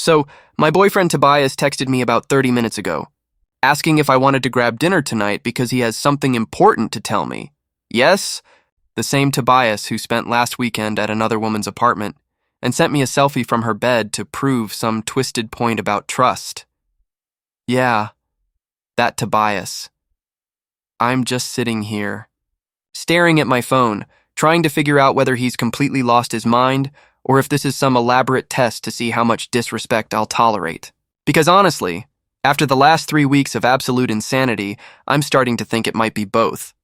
So, my boyfriend Tobias texted me about 30 minutes ago, asking if I wanted to grab dinner tonight because he has something important to tell me. Yes, the same Tobias who spent last weekend at another woman's apartment and sent me a selfie from her bed to prove some twisted point about trust. Yeah, that Tobias. I'm just sitting here, staring at my phone, trying to figure out whether he's completely lost his mind or if this is some elaborate test to see how much disrespect I'll tolerate. Because honestly, after the last 3 weeks of absolute insanity, I'm starting to think it might be both.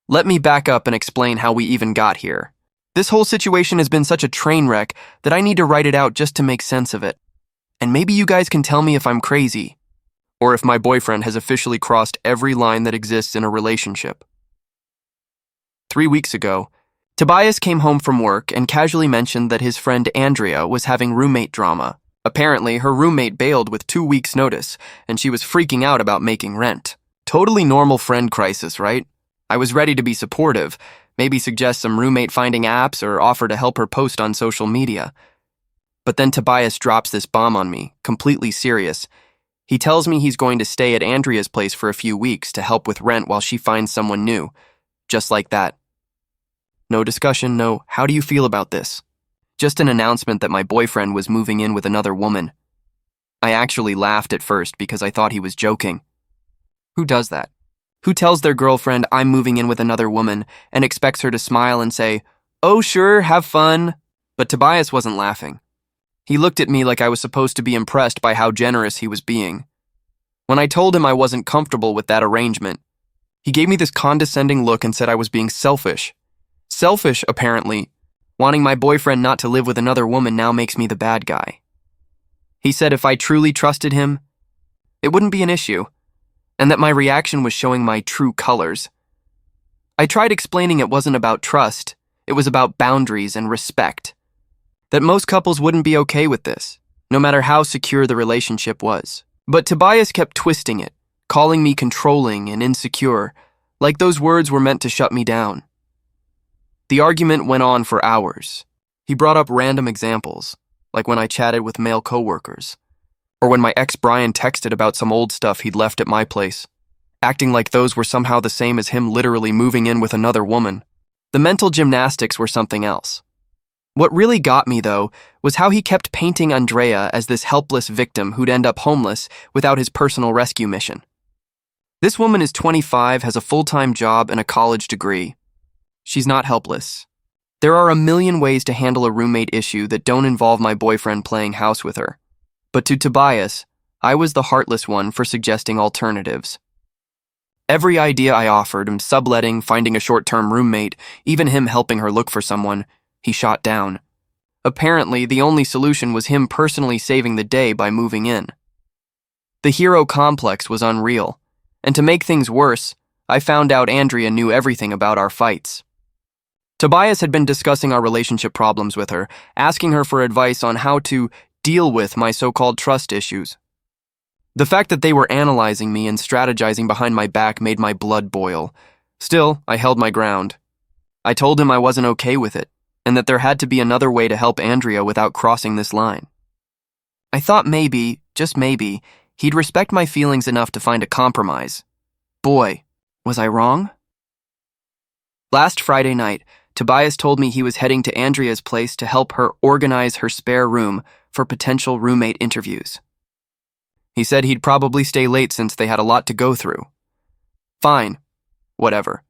Let me back up and explain how we even got here. This whole situation has been such a train wreck that I need to write it out just to make sense of it. And maybe you guys can tell me if I'm crazy, or if my boyfriend has officially crossed every line that exists in a relationship. 3 weeks ago, Tobias came home from work and casually mentioned that his friend Andrea was having roommate drama. Apparently, her roommate bailed with 2 weeks' notice, and she was freaking out about making rent. Totally normal friend crisis, right? I was ready to be supportive, maybe suggest some roommate finding apps or offer to help her post on social media. But then Tobias drops this bomb on me, completely serious. He tells me he's going to stay at Andrea's place for a few weeks to help with rent while she finds someone new. Just like that. No discussion, no, how do you feel about this? Just an announcement that my boyfriend was moving in with another woman. I actually laughed at first because I thought he was joking. Who does that? Who tells their girlfriend I'm moving in with another woman and expects her to smile and say, "Oh sure, have fun"? But Tobias wasn't laughing. He looked at me like I was supposed to be impressed by how generous he was being. When I told him I wasn't comfortable with that arrangement, he gave me this condescending look and said I was being selfish. Selfish, apparently. Wanting my boyfriend not to live with another woman now makes me the bad guy. He said if I truly trusted him, it wouldn't be an issue, and that my reaction was showing my true colors. I tried explaining it wasn't about trust, it was about boundaries and respect. That most couples wouldn't be okay with this, no matter how secure the relationship was. But Tobias kept twisting it, calling me controlling and insecure, like those words were meant to shut me down. The argument went on for hours. He brought up random examples, like when I chatted with male coworkers, or when my ex Brian texted about some old stuff he'd left at my place, acting like those were somehow the same as him literally moving in with another woman. The mental gymnastics were something else. What really got me, though, was how he kept painting Andrea as this helpless victim who'd end up homeless without his personal rescue mission. This woman is 25, has a full-time job and a college degree. She's not helpless. There are a million ways to handle a roommate issue that don't involve my boyfriend playing house with her. But to Tobias, I was the heartless one for suggesting alternatives. Every idea I offered, him subletting, finding a short-term roommate, even him helping her look for someone, he shot down. Apparently, the only solution was him personally saving the day by moving in. The hero complex was unreal, and to make things worse, I found out Andrea knew everything about our fights. Tobias had been discussing our relationship problems with her, asking her for advice on how to deal with my so-called trust issues. The fact that they were analyzing me and strategizing behind my back made my blood boil. Still, I held my ground. I told him I wasn't okay with it, and that there had to be another way to help Andrea without crossing this line. I thought maybe, just maybe, he'd respect my feelings enough to find a compromise. Boy, was I wrong? Last Friday night, Tobias told me he was heading to Andrea's place to help her organize her spare room for potential roommate interviews. He said he'd probably stay late since they had a lot to go through. Fine. Whatever.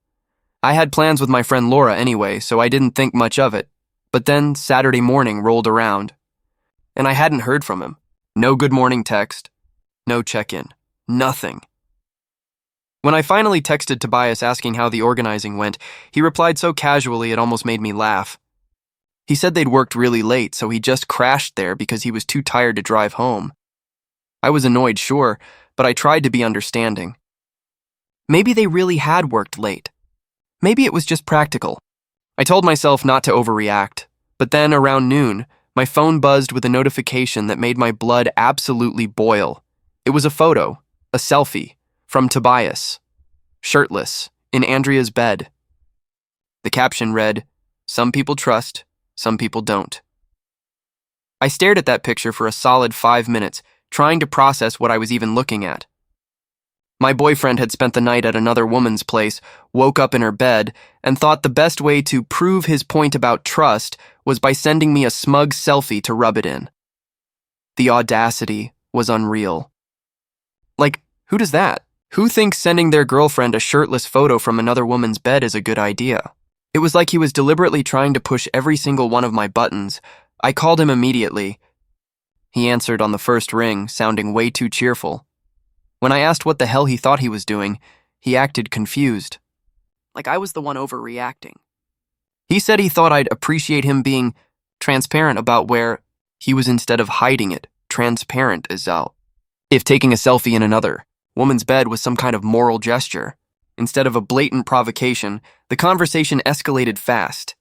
I had plans with my friend Laura anyway, so I didn't think much of it. But then Saturday morning rolled around, and I hadn't heard from him. No good morning text. No check-in. Nothing. When I finally texted Tobias asking how the organizing went, he replied so casually it almost made me laugh. He said they'd worked really late, so he just crashed there because he was too tired to drive home. I was annoyed, sure, but I tried to be understanding. Maybe they really had worked late. Maybe it was just practical. I told myself not to overreact, but then around noon, my phone buzzed with a notification that made my blood absolutely boil. It was a photo, a selfie, from Tobias, shirtless, in Andrea's bed. The caption read, "Some people trust, some people don't." I stared at that picture for a solid 5 minutes, trying to process what I was even looking at. My boyfriend had spent the night at another woman's place, woke up in her bed, and thought the best way to prove his point about trust was by sending me a smug selfie to rub it in. The audacity was unreal. Like, who does that? Who thinks sending their girlfriend a shirtless photo from another woman's bed is a good idea? It was like he was deliberately trying to push every single one of my buttons. I called him immediately. He answered on the first ring, sounding way too cheerful. When I asked what the hell he thought he was doing, he acted confused. Like I was the one overreacting. He said he thought I'd appreciate him being transparent about where he was instead of hiding it. Transparent as out. If taking a selfie in another woman's bed was some kind of moral gesture, instead of a blatant provocation, the conversation escalated fast.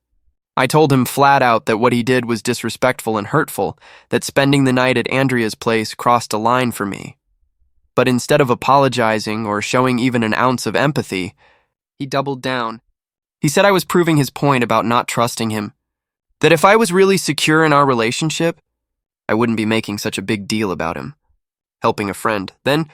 I told him flat out that what he did was disrespectful and hurtful, that spending the night at Andrea's place crossed a line for me. But instead of apologizing or showing even an ounce of empathy, he doubled down. He said I was proving his point about not trusting him, that if I was really secure in our relationship, I wouldn't be making such a big deal about him, helping a friend. Then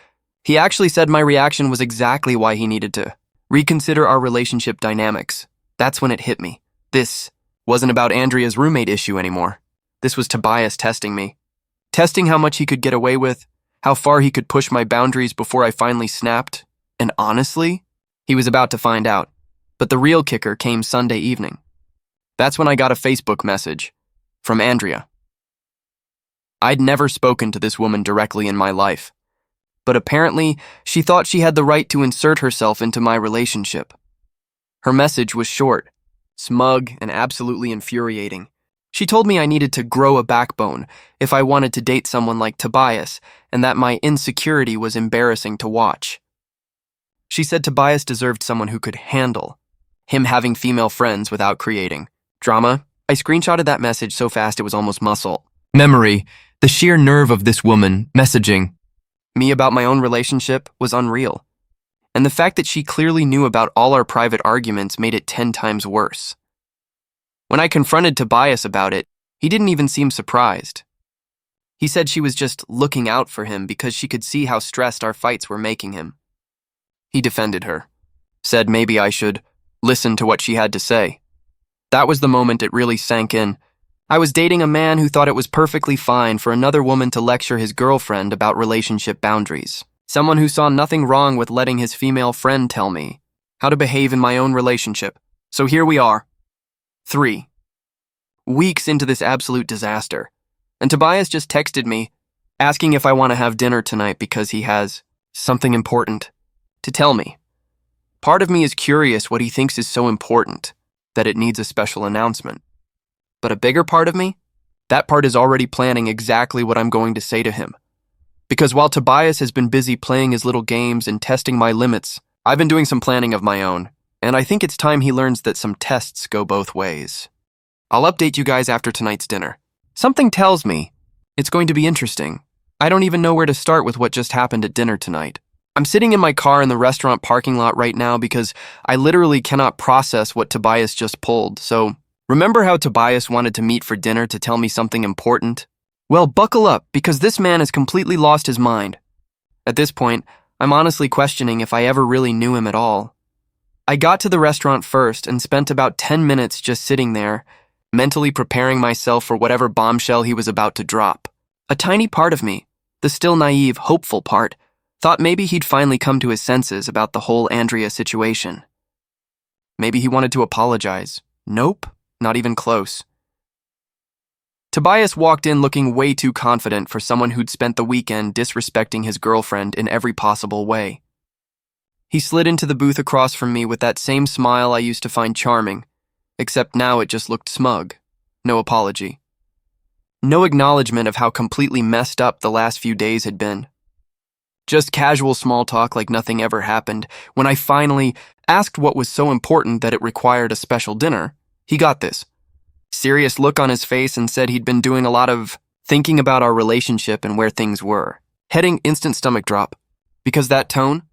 he actually said my reaction was exactly why he needed to reconsider our relationship dynamics. That's when it hit me. This wasn't about Andrea's roommate issue anymore. This was Tobias testing me. Testing how much he could get away with, how far he could push my boundaries before I finally snapped. And honestly, he was about to find out. But the real kicker came Sunday evening. That's when I got a Facebook message from Andrea. I'd never spoken to this woman directly in my life, but apparently she thought she had the right to insert herself into my relationship. Her message was short, smug, and absolutely infuriating. She told me I needed to grow a backbone if I wanted to date someone like Tobias, and that my insecurity was embarrassing to watch. She said Tobias deserved someone who could handle him having female friends without creating drama. I screenshotted that message so fast it was almost muscle memory. The sheer nerve of this woman messaging me about my own relationship was unreal. And the fact that she clearly knew about all our private arguments made it 10 times worse. When I confronted Tobias about it, he didn't even seem surprised. He said she was just looking out for him because she could see how stressed our fights were making him. He defended her, said maybe I should listen to what she had to say. That was the moment it really sank in. I was dating a man who thought it was perfectly fine for another woman to lecture his girlfriend about relationship boundaries. Someone who saw nothing wrong with letting his female friend tell me how to behave in my own relationship. So here we are, 3 weeks into this absolute disaster. And Tobias just texted me, asking if I want to have dinner tonight because he has something important to tell me. Part of me is curious what he thinks is so important that it needs a special announcement. But a bigger part of me, that part is already planning exactly what I'm going to say to him. Because while Tobias has been busy playing his little games and testing my limits, I've been doing some planning of my own, and I think it's time he learns that some tests go both ways. I'll update you guys after tonight's dinner. Something tells me it's going to be interesting. I don't even know where to start with what just happened at dinner tonight. I'm sitting in my car in the restaurant parking lot right now because I literally cannot process what Tobias just pulled. So, remember how Tobias wanted to meet for dinner to tell me something important? Well, buckle up, because this man has completely lost his mind. At this point, I'm honestly questioning if I ever really knew him at all. I got to the restaurant first and spent about 10 minutes just sitting there, mentally preparing myself for whatever bombshell he was about to drop. A tiny part of me, the still naive, hopeful part, thought maybe he'd finally come to his senses about the whole Andrea situation. Maybe he wanted to apologize. Nope, not even close. Tobias walked in looking way too confident for someone who'd spent the weekend disrespecting his girlfriend in every possible way. He slid into the booth across from me with that same smile I used to find charming, except now it just looked smug. No apology. No acknowledgement of how completely messed up the last few days had been. Just casual small talk like nothing ever happened. When I finally asked what was so important that it required a special dinner, he got this serious look on his face and said he'd been doing a lot of thinking about our relationship and where things were. Heading instant stomach drop. Because that tone,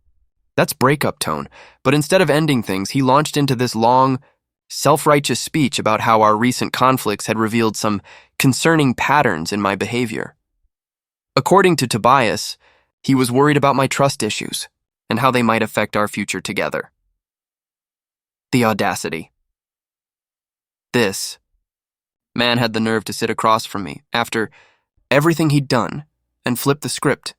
that's breakup tone. But instead of ending things, he launched into this long, self-righteous speech about how our recent conflicts had revealed some concerning patterns in my behavior. According to Tobias, he was worried about my trust issues and how they might affect our future together. The audacity. This man had the nerve to sit across from me after everything he'd done and flip the script.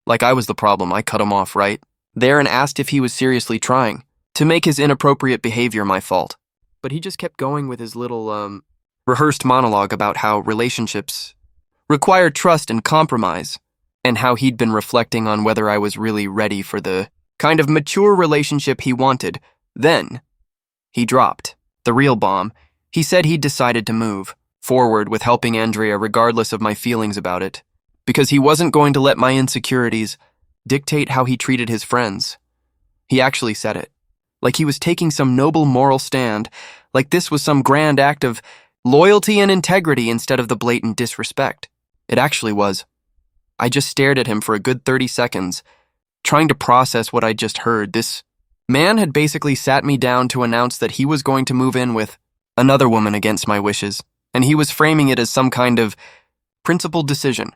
Like I was the problem, I cut him off right there and asked if he was seriously trying to make his inappropriate behavior my fault. But he just kept going with his little, rehearsed monologue about how relationships require trust and compromise, and how he'd been reflecting on whether I was really ready for the kind of mature relationship he wanted. Then he dropped the real bomb. He said he'd decided to move forward with helping Andrea regardless of my feelings about it, because he wasn't going to let my insecurities dictate how he treated his friends. He actually said it, like he was taking some noble moral stand, like this was some grand act of loyalty and integrity instead of the blatant disrespect. It actually was. I just stared at him for a good 30 seconds, trying to process what I'd just heard. This man had basically sat me down to announce that he was going to move in with another woman against my wishes, and he was framing it as some kind of principled decision.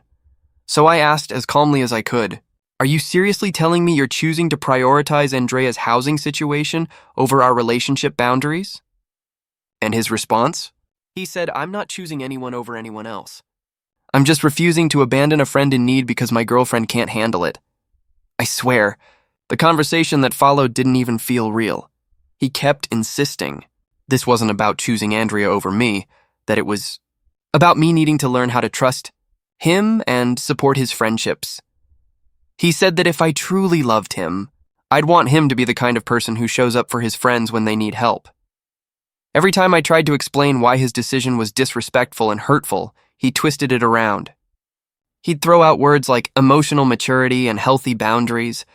So I asked as calmly as I could, "Are you seriously telling me you're choosing to prioritize Andrea's housing situation over our relationship boundaries?" And his response? He said, "I'm not choosing anyone over anyone else. I'm just refusing to abandon a friend in need because my girlfriend can't handle it." I swear, the conversation that followed didn't even feel real. He kept insisting this wasn't about choosing Andrea over me, that it was about me needing to learn how to trust him and support his friendships. He said that if I truly loved him, I'd want him to be the kind of person who shows up for his friends when they need help. Every time I tried to explain why his decision was disrespectful and hurtful, he twisted it around. He'd throw out words like emotional maturity and healthy boundaries,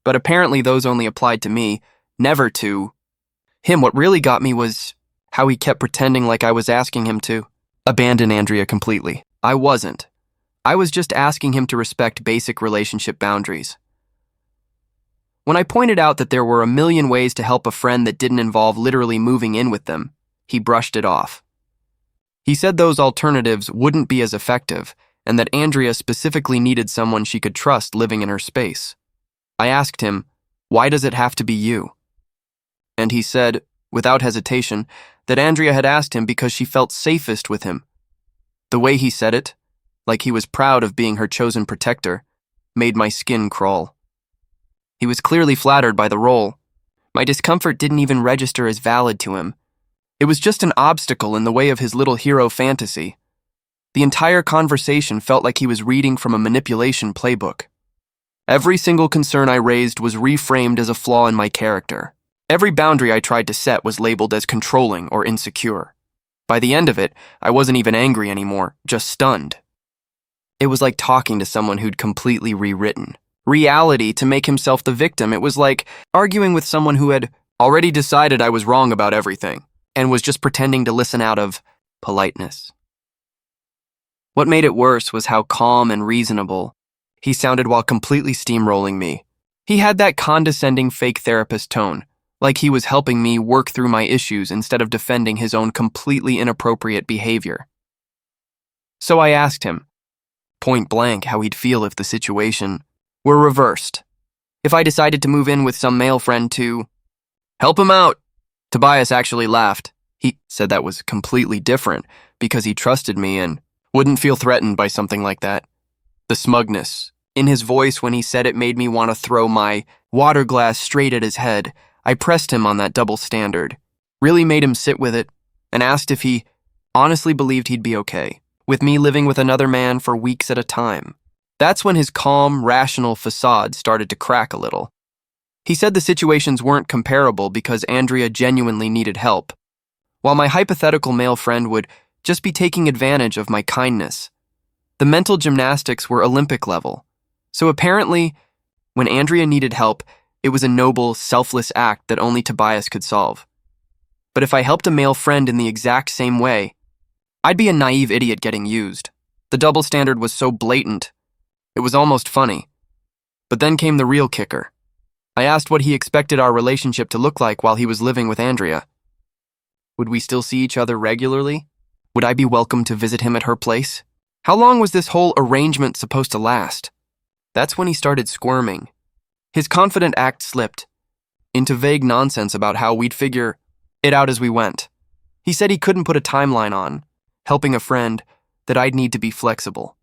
but apparently those only applied to me, never to him. What really got me was how he kept pretending like I was asking him to abandon Andrea completely. I wasn't. I was just asking him to respect basic relationship boundaries. When I pointed out that there were a million ways to help a friend that didn't involve literally moving in with them, he brushed it off. He said those alternatives wouldn't be as effective, and that Andrea specifically needed someone she could trust living in her space. I asked him, "Why does it have to be you?" And he said, without hesitation, that Andrea had asked him because she felt safest with him. The way he said it, like he was proud of being her chosen protector, made my skin crawl. He was clearly flattered by the role. My discomfort didn't even register as valid to him. It was just an obstacle in the way of his little hero fantasy. The entire conversation felt like he was reading from a manipulation playbook. Every single concern I raised was reframed as a flaw in my character. Every boundary I tried to set was labeled as controlling or insecure. By the end of it, I wasn't even angry anymore, just stunned. It was like talking to someone who'd completely rewritten reality to make himself the victim. It was like arguing with someone who had already decided I was wrong about everything and was just pretending to listen out of politeness. What made it worse was how calm and reasonable he sounded while completely steamrolling me. He had that condescending fake therapist tone, like he was helping me work through my issues instead of defending his own completely inappropriate behavior. So I asked him, point blank, how he'd feel if the situation were reversed. If I decided to move in with some male friend to help him out. Tobias actually laughed. He said that was completely different because he trusted me and wouldn't feel threatened by something like that. The smugness in his voice when he said it made me want to throw my water glass straight at his head. I pressed him on that double standard, really made him sit with it, and asked if he honestly believed he'd be okay with me living with another man for weeks at a time. That's when his calm, rational facade started to crack a little. He said the situations weren't comparable because Andrea genuinely needed help, while my hypothetical male friend would just be taking advantage of my kindness. The mental gymnastics were Olympic level, so apparently, when Andrea needed help, it was a noble, selfless act that only Tobias could solve. But if I helped a male friend in the exact same way, I'd be a naive idiot getting used. The double standard was so blatant, it was almost funny. But then came the real kicker. I asked what he expected our relationship to look like while he was living with Andrea. Would we still see each other regularly? Would I be welcome to visit him at her place? How long was this whole arrangement supposed to last? That's when he started squirming. His confident act slipped into vague nonsense about how we'd figure it out as we went. He said he couldn't put a timeline on, helping a friend, that I'd need to be flexible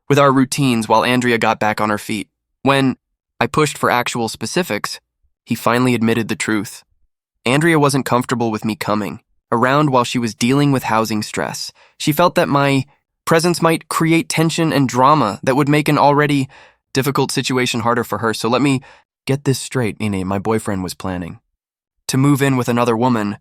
with our routines while Andrea got back on her feet. When I pushed for actual specifics, he finally admitted the truth. Andrea wasn't comfortable with me coming around while she was dealing with housing stress. She felt that my presence might create tension and drama that would make an already difficult situation harder for her. So let me get this straight, Nene. My boyfriend was planning to move in with another woman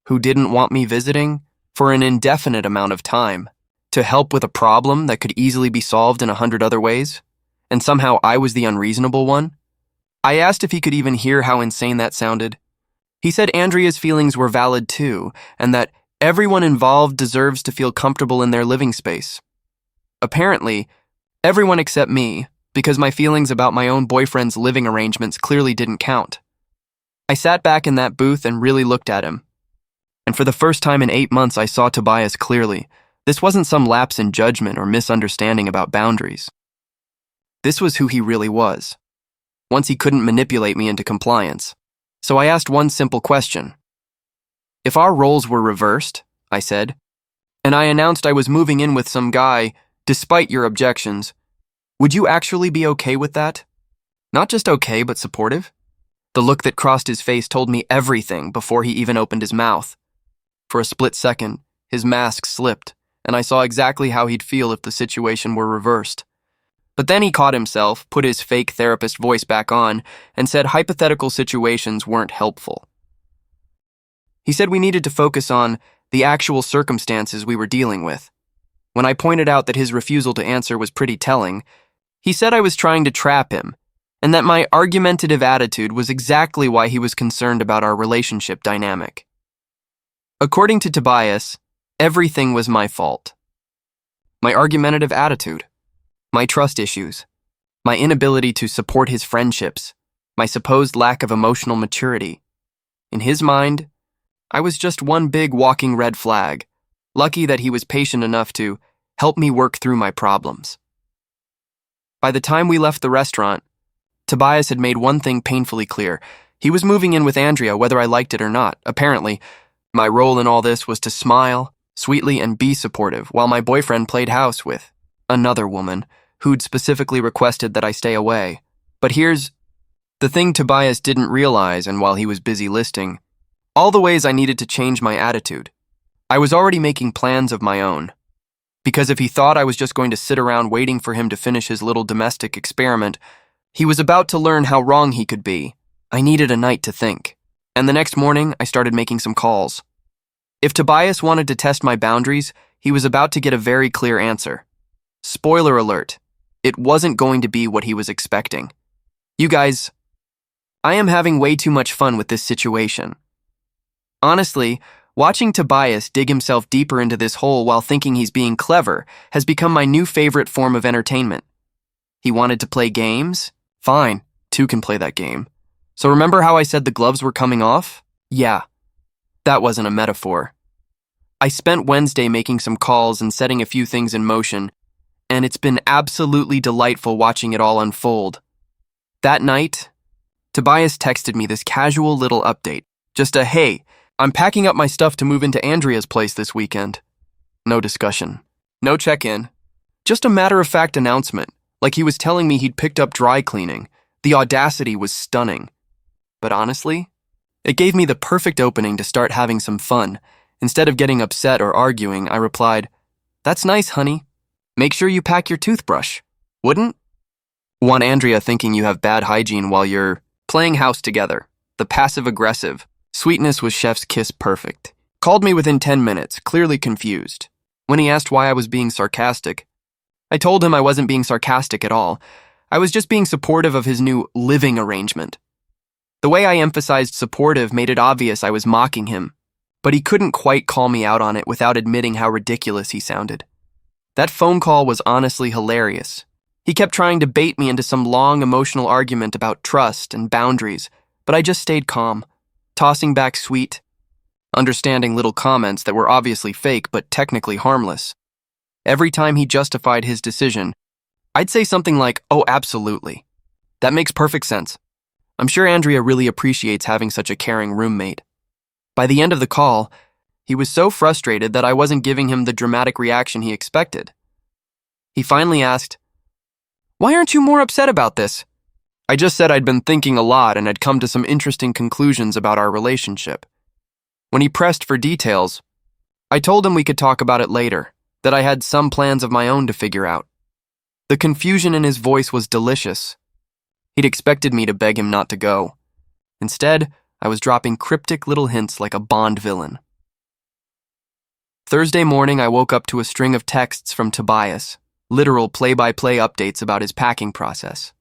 who didn't want me visiting for an indefinite amount of time to help with a problem that could easily be solved in 100 other ways, and somehow I was the unreasonable one. I asked if he could even hear how insane that sounded. He said Andrea's feelings were valid too, and that everyone involved deserves to feel comfortable in their living space. Apparently, everyone except me, because my feelings about my own boyfriend's living arrangements clearly didn't count. I sat back in that booth and really looked at him. And for the first time in 8 months, I saw Tobias clearly. This wasn't some lapse in judgment or misunderstanding about boundaries. This was who he really was. Once he couldn't manipulate me into compliance. So I asked one simple question. If our roles were reversed, I said, and I announced I was moving in with some guy, despite your objections, would you actually be okay with that? Not just okay, but supportive? The look that crossed his face told me everything before he even opened his mouth. For a split second, his mask slipped, and I saw exactly how he'd feel if the situation were reversed. But then he caught himself, put his fake therapist voice back on, and said hypothetical situations weren't helpful. He said we needed to focus on the actual circumstances we were dealing with. When I pointed out that his refusal to answer was pretty telling, he said I was trying to trap him, and that my argumentative attitude was exactly why he was concerned about our relationship dynamic. According to Tobias, everything was my fault. My argumentative attitude, my trust issues, my inability to support his friendships, my supposed lack of emotional maturity. In his mind, I was just one big walking red flag, lucky that he was patient enough to help me work through my problems. By the time we left the restaurant, Tobias had made one thing painfully clear. He was moving in with Andrea whether I liked it or not. Apparently, my role in all this was to smile sweetly and be supportive while my boyfriend played house with another woman who'd specifically requested that I stay away. But here's the thing Tobias didn't realize, and while he was busy listing all the ways I needed to change my attitude, I was already making plans of my own. Because if he thought I was just going to sit around waiting for him to finish his little domestic experiment, he was about to learn how wrong he could be. I needed a night to think. And the next morning, I started making some calls. If Tobias wanted to test my boundaries, he was about to get a very clear answer. Spoiler alert, it wasn't going to be what he was expecting. You guys, I am having way too much fun with this situation. Honestly, watching Tobias dig himself deeper into this hole while thinking he's being clever has become my new favorite form of entertainment. He wanted to play games? Fine, two can play that game. So remember how I said the gloves were coming off? Yeah, that wasn't a metaphor. I spent Wednesday making some calls and setting a few things in motion, and it's been absolutely delightful watching it all unfold. That night, Tobias texted me this casual little update. Just a, hey, I'm packing up my stuff to move into Andrea's place this weekend. No discussion. No check-in. Just a matter-of-fact announcement, like he was telling me he'd picked up dry cleaning. The audacity was stunning. But honestly, it gave me the perfect opening to start having some fun. Instead of getting upset or arguing, I replied, "That's nice, honey. Make sure you pack your toothbrush. Wouldn't want Andrea thinking you have bad hygiene while you're playing house together." The passive-aggressive sweetness was chef's kiss perfect. Called me within 10 minutes, clearly confused. When he asked why I was being sarcastic, I told him I wasn't being sarcastic at all. I was just being supportive of his new living arrangement. The way I emphasized supportive made it obvious I was mocking him, but he couldn't quite call me out on it without admitting how ridiculous he sounded. That phone call was honestly hilarious. He kept trying to bait me into some long emotional argument about trust and boundaries, but I just stayed calm, tossing back sweet, understanding little comments that were obviously fake but technically harmless. Every time he justified his decision, I'd say something like, "Oh, absolutely. That makes perfect sense. I'm sure Andrea really appreciates having such a caring roommate." By the end of the call, he was so frustrated that I wasn't giving him the dramatic reaction he expected. He finally asked, "Why aren't you more upset about this?" I just said I'd been thinking a lot and had come to some interesting conclusions about our relationship. When he pressed for details, I told him we could talk about it later, that I had some plans of my own to figure out. The confusion in his voice was delicious. He'd expected me to beg him not to go. Instead, I was dropping cryptic little hints like a Bond villain. Thursday morning, I woke up to a string of texts from Tobias, literal play-by-play updates about his packing process.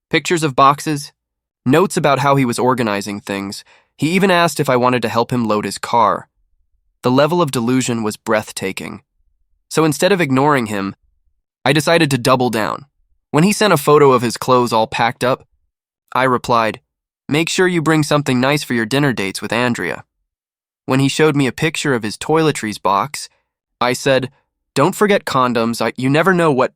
Pictures of boxes, notes about how he was organizing things. He even asked if I wanted to help him load his car. The level of delusion was breathtaking. So instead of ignoring him, I decided to double down. When he sent a photo of his clothes all packed up, I replied, "Make sure you bring something nice for your dinner dates with Andrea." When he showed me a picture of his toiletries box, I said, "Don't forget condoms. You never know what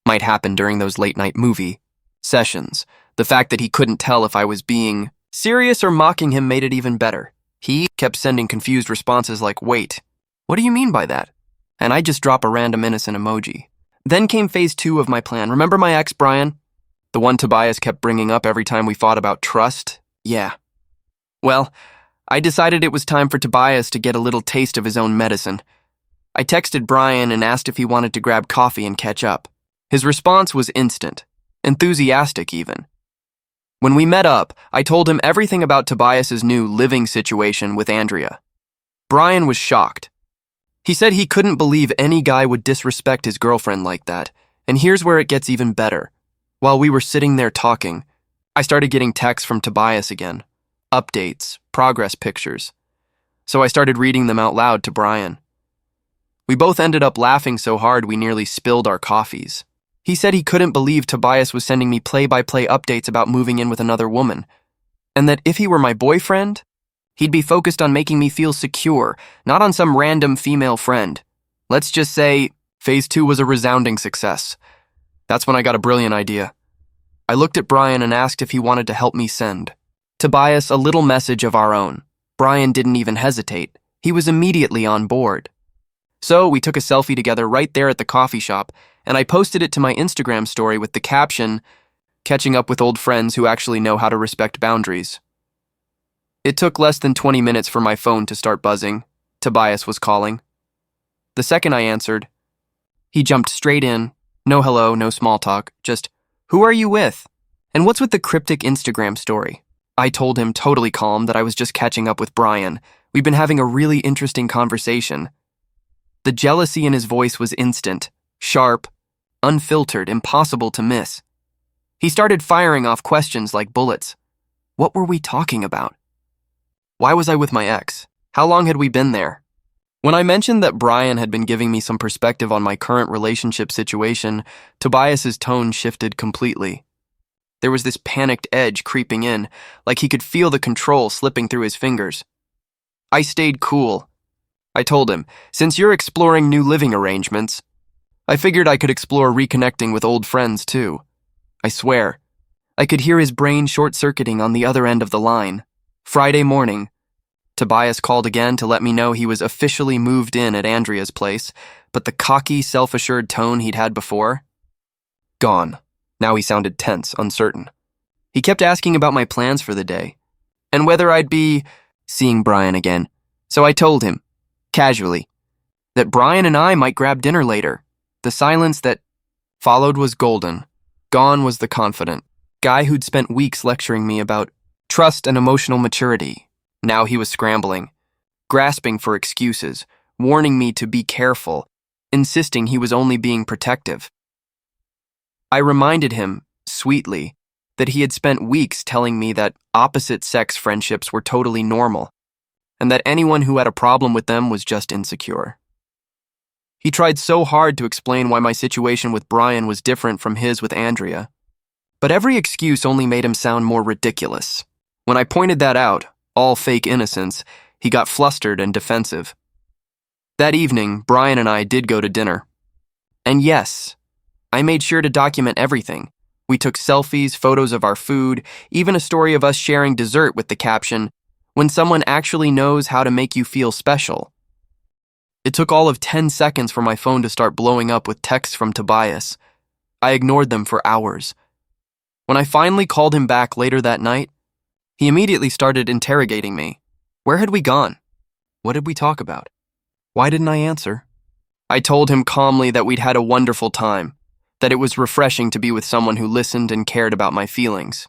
might happen during those late-night movie sessions." The fact that he couldn't tell if I was being serious or mocking him made it even better. He kept sending confused responses like, "Wait, what do you mean by that?" And I just drop a random innocent emoji. Then came phase 2 of my plan. Remember my ex, Brian? The one Tobias kept bringing up every time we fought about trust? Yeah. Well, I decided it was time for Tobias to get a little taste of his own medicine. I texted Brian and asked if he wanted to grab coffee and catch up. His response was instant, enthusiastic even. When we met up, I told him everything about Tobias's new living situation with Andrea. Brian was shocked. He said he couldn't believe any guy would disrespect his girlfriend like that, and here's where it gets even better. While we were sitting there talking, I started getting texts from Tobias again. Updates, progress pictures. So I started reading them out loud to Brian. We both ended up laughing so hard we nearly spilled our coffees. He said he couldn't believe Tobias was sending me play-by-play updates about moving in with another woman, and that if he were my boyfriend, he'd be focused on making me feel secure, not on some random female friend. Let's just say phase 2 was a resounding success. That's when I got a brilliant idea. I looked at Brian and asked if he wanted to help me send Tobias a little message of our own. Brian didn't even hesitate. He was immediately on board. So we took a selfie together right there at the coffee shop, and I posted it to my Instagram story with the caption, "Catching up with old friends who actually know how to respect boundaries." It took less than 20 minutes for my phone to start buzzing. Tobias was calling. The second I answered, he jumped straight in. No hello, no small talk, just, "Who are you with? And what's with the cryptic Instagram story?" I told him, totally calm, that I was just catching up with Brian. We'd been having a really interesting conversation. The jealousy in his voice was instant, sharp, unfiltered, impossible to miss. He started firing off questions like bullets. What were we talking about? Why was I with my ex? How long had we been there? When I mentioned that Brian had been giving me some perspective on my current relationship situation, Tobias's tone shifted completely. There was this panicked edge creeping in, like he could feel the control slipping through his fingers. I stayed cool. I told him, "Since you're exploring new living arrangements, I figured I could explore reconnecting with old friends too." I swear, I could hear his brain short-circuiting on the other end of the line. Friday morning, Tobias called again to let me know he was officially moved in at Andrea's place, but the cocky, self-assured tone he'd had before, gone. Now he sounded tense, uncertain. He kept asking about my plans for the day, and whether I'd be seeing Brian again. So I told him, casually, that Brian and I might grab dinner later. The silence that followed was golden. Gone was the confident guy who'd spent weeks lecturing me about trust and emotional maturity. Now he was scrambling, grasping for excuses, warning me to be careful, insisting he was only being protective. I reminded him, sweetly, that he had spent weeks telling me that opposite-sex friendships were totally normal, and that anyone who had a problem with them was just insecure. He tried so hard to explain why my situation with Brian was different from his with Andrea, but every excuse only made him sound more ridiculous. When I pointed that out, all fake innocence, he got flustered and defensive. That evening, Brian and I did go to dinner. And yes, I made sure to document everything. We took selfies, photos of our food, even a story of us sharing dessert with the caption, "When someone actually knows how to make you feel special." It took all of 10 seconds for my phone to start blowing up with texts from Tobias. I ignored them for hours. When I finally called him back later that night, he immediately started interrogating me. Where had we gone? What did we talk about? Why didn't I answer? I told him calmly that we'd had a wonderful time, that it was refreshing to be with someone who listened and cared about my feelings.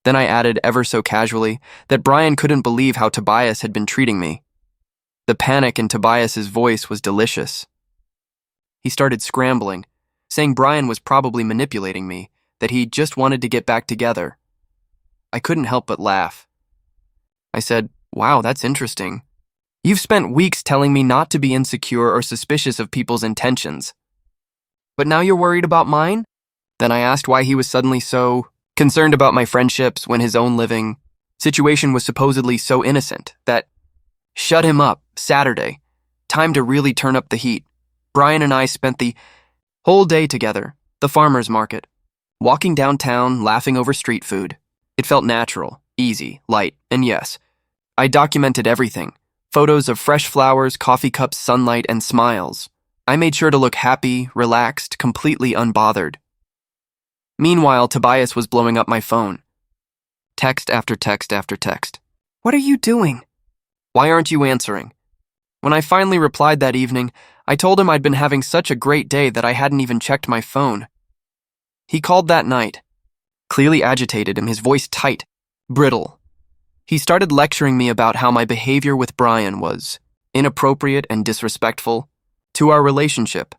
Then I added ever so casually that Brian couldn't believe how Tobias had been treating me. The panic in Tobias's voice was delicious. He started scrambling, saying Brian was probably manipulating me, that he just wanted to get back together. I couldn't help but laugh. I said, "Wow, that's interesting. You've spent weeks telling me not to be insecure or suspicious of people's intentions. But now you're worried about mine?" Then I asked why he was suddenly so concerned about my friendships when his own living situation was supposedly so innocent that shut him up. Saturday. Time to really turn up the heat. Brian and I spent the whole day together, the farmer's market, walking downtown, laughing over street food. It felt natural, easy, light, and yes, I documented everything. Photos of fresh flowers, coffee cups, sunlight, and smiles. I made sure to look happy, relaxed, completely unbothered. Meanwhile, Tobias was blowing up my phone. Text after text after text. "What are you doing? Why aren't you answering?" When I finally replied that evening, I told him I'd been having such a great day that I hadn't even checked my phone. He called that night, clearly agitated and his voice tight, brittle. He started lecturing me about how my behavior with Brian was inappropriate and disrespectful to our relationship.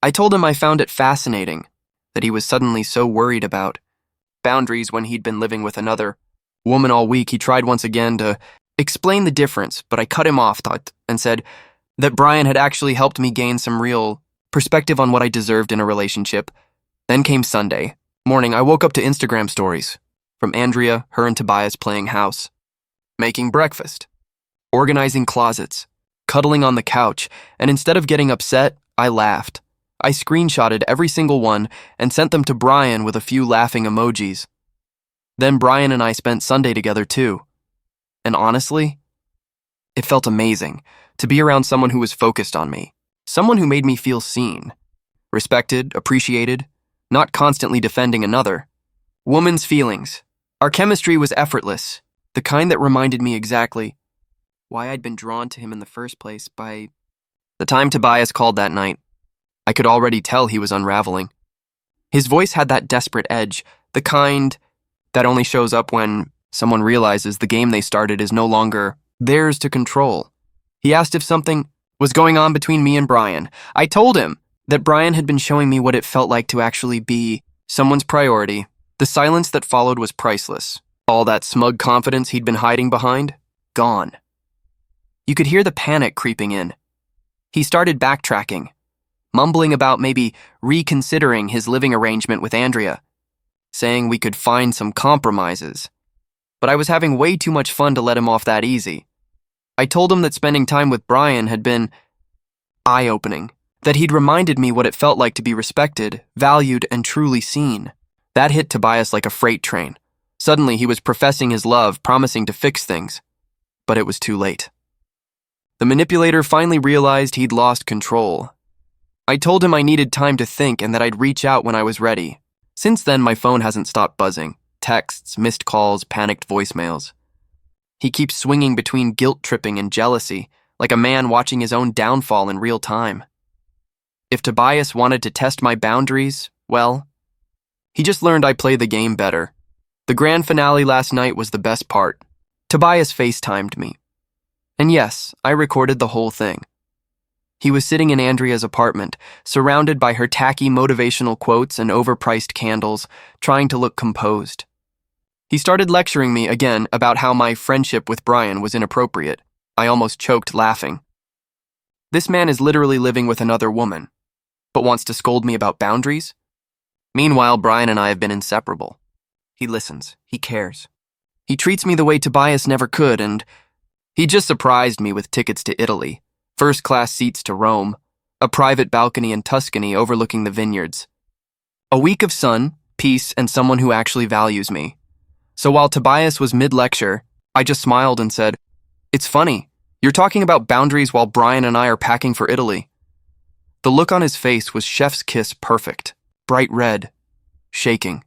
I told him I found it fascinating that he was suddenly so worried about boundaries when he'd been living with another woman all week. He tried once again to explain the difference, but I cut him off and said that Brian had actually helped me gain some real perspective on what I deserved in a relationship. Then came Sunday morning. I woke up to Instagram stories from Andrea, her and Tobias playing house, making breakfast, organizing closets, cuddling on the couch, and instead of getting upset, I laughed. I screenshotted every single one and sent them to Brian with a few laughing emojis. Then Brian and I spent Sunday together too. And honestly, it felt amazing to be around someone who was focused on me, someone who made me feel seen, respected, appreciated, not constantly defending another. Woman's feelings. Our chemistry was effortless, the kind that reminded me exactly why I'd been drawn to him in the first place. By the time Tobias called that night, I could already tell he was unraveling. His voice had that desperate edge, the kind that only shows up when someone realizes the game they started is no longer theirs to control. He asked if something was going on between me and Brian. I told him that Brian had been showing me what it felt like to actually be someone's priority. The silence that followed was priceless. All that smug confidence he'd been hiding behind, gone. You could hear the panic creeping in. He started backtracking, mumbling about maybe reconsidering his living arrangement with Andrea, saying we could find some compromises. But I was having way too much fun to let him off that easy. I told him that spending time with Brian had been eye-opening, that he'd reminded me what it felt like to be respected, valued, and truly seen. That hit Tobias like a freight train. Suddenly, he was professing his love, promising to fix things. But it was too late. The manipulator finally realized he'd lost control. I told him I needed time to think and that I'd reach out when I was ready. Since then, my phone hasn't stopped buzzing. Texts, missed calls, panicked voicemails. He keeps swinging between guilt-tripping and jealousy, like a man watching his own downfall in real time. If Tobias wanted to test my boundaries, well, he just learned I play the game better. The grand finale last night was the best part. Tobias FaceTimed me. And yes, I recorded the whole thing. He was sitting in Andrea's apartment, surrounded by her tacky motivational quotes and overpriced candles, trying to look composed. He started lecturing me again about how my friendship with Brian was inappropriate. I almost choked laughing. This man is literally living with another woman, but wants to scold me about boundaries? Meanwhile, Brian and I have been inseparable. He listens. He cares. He treats me the way Tobias never could, and He just surprised me with tickets to Italy, first-class seats to Rome, a private balcony in Tuscany overlooking the vineyards. A week of sun, peace, and someone who actually values me. So while Tobias was mid-lecture, I just smiled and said, "It's funny, you're talking about boundaries while Brian and I are packing for Italy." The look on his face was chef's kiss perfect, bright red, shaking.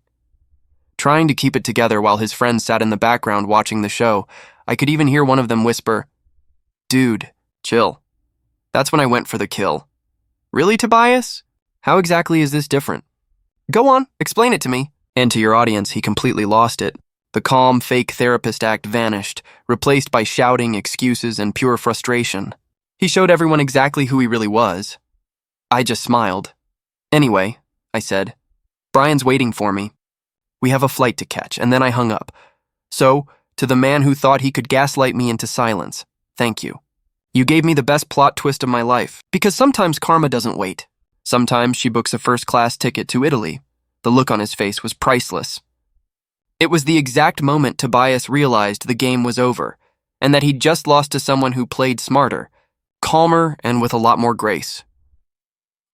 Trying to keep it together while his friends sat in the background watching the show, I could even hear one of them whisper, "Dude, chill." That's when I went for the kill. "Really, Tobias? How exactly is this different?" "Go on, explain it to me." And to your audience, he completely lost it. The calm, fake therapist act vanished, replaced by shouting, excuses, and pure frustration. He showed everyone exactly who he really was. I just smiled. "Anyway," I said, "Brian's waiting for me. We have a flight to catch," and then I hung up. So, to the man who thought he could gaslight me into silence, thank you. You gave me the best plot twist of my life, because sometimes karma doesn't wait. Sometimes she books a first-class ticket to Italy. The look on his face was priceless. It was the exact moment Tobias realized the game was over, and that he'd just lost to someone who played smarter, calmer, and with a lot more grace.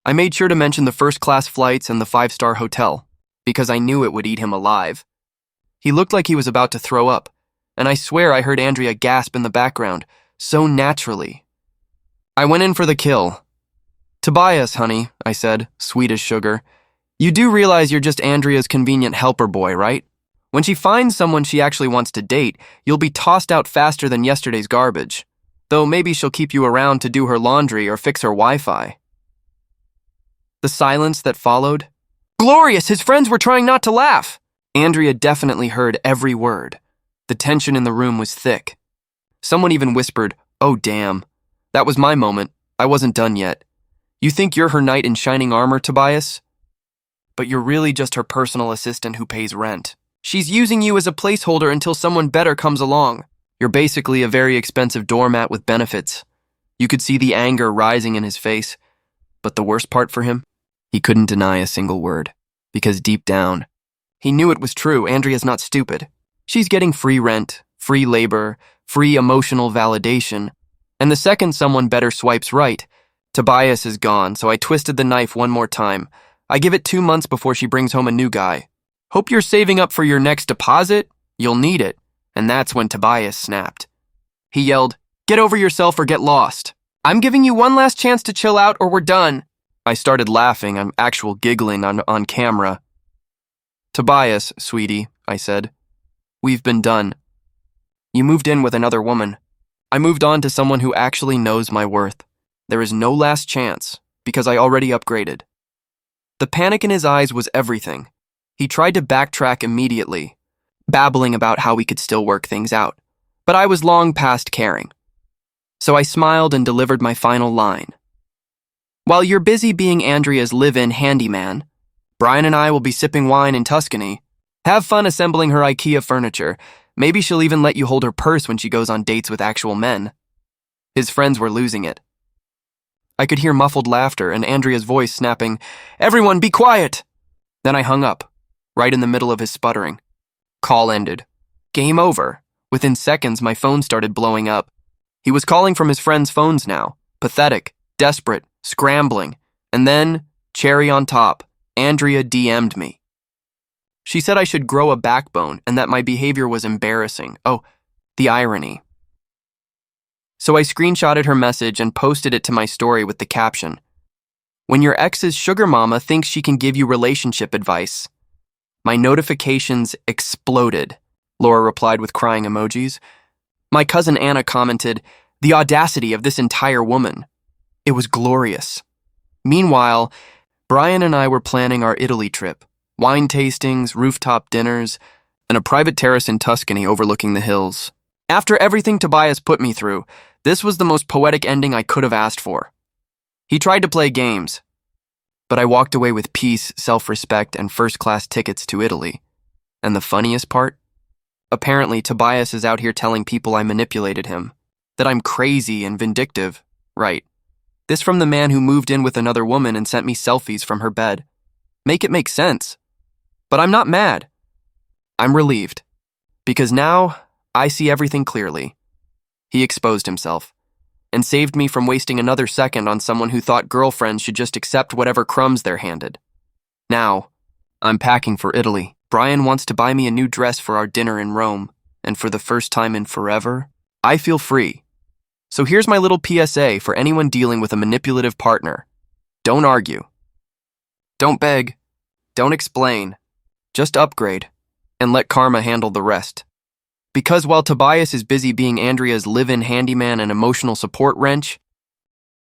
I made sure to mention the first-class flights and the 5-star hotel, because I knew it would eat him alive. He looked like he was about to throw up, and I swear I heard Andrea gasp in the background, so naturally. I went in for the kill. "Tobias, honey," I said, sweet as sugar, "you do realize you're just Andrea's convenient helper boy, right? When she finds someone she actually wants to date, you'll be tossed out faster than yesterday's garbage. Though maybe she'll keep you around to do her laundry or fix her Wi-Fi." The silence that followed. Glorious! His friends were trying not to laugh. Andrea definitely heard every word. The tension in the room was thick. Someone even whispered, "Oh damn." That was my moment. I wasn't done yet. "You think you're her knight in shining armor, Tobias? But you're really just her personal assistant who pays rent. She's using you as a placeholder until someone better comes along. You're basically a very expensive doormat with benefits." You could see the anger rising in his face. But the worst part for him? He couldn't deny a single word. Because deep down, he knew it was true. Andrea's not stupid. She's getting free rent, free labor, free emotional validation. And the second someone better swipes right, Tobias is gone, so I twisted the knife one more time. I give it 2 months before she brings home a new guy. "Hope you're saving up for your next deposit. You'll need it." And that's when Tobias snapped. He yelled, "Get over yourself or get lost. I'm giving you one last chance to chill out or we're done." I started laughing. I'm actual giggling on camera. "Tobias, sweetie," I said, "we've been done. You moved in with another woman. I moved on to someone who actually knows my worth. There is no last chance, because I already upgraded." The panic in his eyes was everything. He tried to backtrack immediately, babbling about how we could still work things out. But I was long past caring. So I smiled and delivered my final line. "While you're busy being Andrea's live-in handyman, Brian and I will be sipping wine in Tuscany. Have fun assembling her IKEA furniture. Maybe she'll even let you hold her purse when she goes on dates with actual men." His friends were losing it. I could hear muffled laughter and Andrea's voice snapping, "Everyone, be quiet!" Then I hung up, right in the middle of his sputtering. Call ended. Game over. Within seconds, my phone started blowing up. He was calling from his friends' phones now. Pathetic, desperate, scrambling. And then, cherry on top, Andrea DM'd me. She said I should grow a backbone and that my behavior was embarrassing. Oh, the irony. So I screenshotted her message and posted it to my story with the caption, "When your ex's sugar mama thinks she can give you relationship advice." My notifications exploded. Laura replied with crying emojis. My cousin Anna commented, "The audacity of this entire woman." It was glorious. Meanwhile, Brian and I were planning our Italy trip. Wine tastings, rooftop dinners, and a private terrace in Tuscany overlooking the hills. After everything Tobias put me through, this was the most poetic ending I could have asked for. He tried to play games, but I walked away with peace, self-respect, and first-class tickets to Italy. And the funniest part? Apparently, Tobias is out here telling people I manipulated him, that I'm crazy and vindictive. Right. This from the man who moved in with another woman and sent me selfies from her bed. Make it make sense. But I'm not mad. I'm relieved. Because now, I see everything clearly. He exposed himself and saved me from wasting another second on someone who thought girlfriends should just accept whatever crumbs they're handed. Now, I'm packing for Italy. Brian wants to buy me a new dress for our dinner in Rome, and for the first time in forever, I feel free. So here's my little PSA for anyone dealing with a manipulative partner. Don't argue. Don't beg. Don't explain. Just upgrade, and let karma handle the rest. Because while Tobias is busy being Andrea's live-in handyman and emotional support wrench,